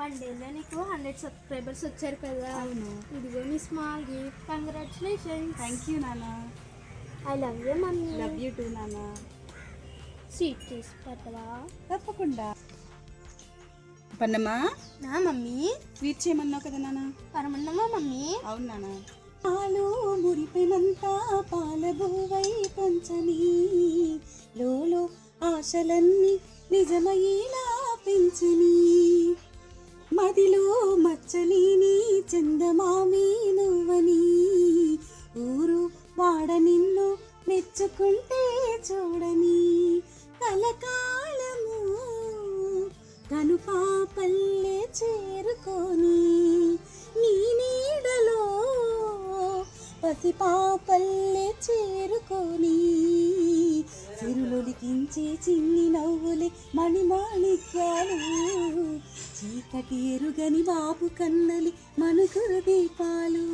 One డేలో నీకు 100 subscribers వచ్చారు కదా. అవును. ఇదిగో మీ small gift. Congratulations. Thank you నాన్న. I love you mummy. Love you too నాన్న. స్వీట్ చేసి పెట్టవా? తప్పకుండా. పన్నమ్మా, నా మమ్మీ స్వీట్ చేయమన్నావు కదా నాన్న. పరమన్నమా మమ్మీ? అవును నాన్న. పాలు మురిపినంతా పాలబువై పంచని లోలో ఆశలన్నీ నిజమయ్యేలా పెంచని మదిలో మచ్చలేని చందమామి నువ్వని ఊరు వాడ నిన్ను మెచ్చుకుంటే చూడని కలకాలము కనుపాపల్లె చేరుకొని నీ నీడలో పసిపాపల్లె చేరుకొని సిరులొలికించే చిన్ని నవ్వులే మణిమాణిక్యాలు చీకటి ఎరుగని బాబు కన్నలి మనుగురు దీపాలు.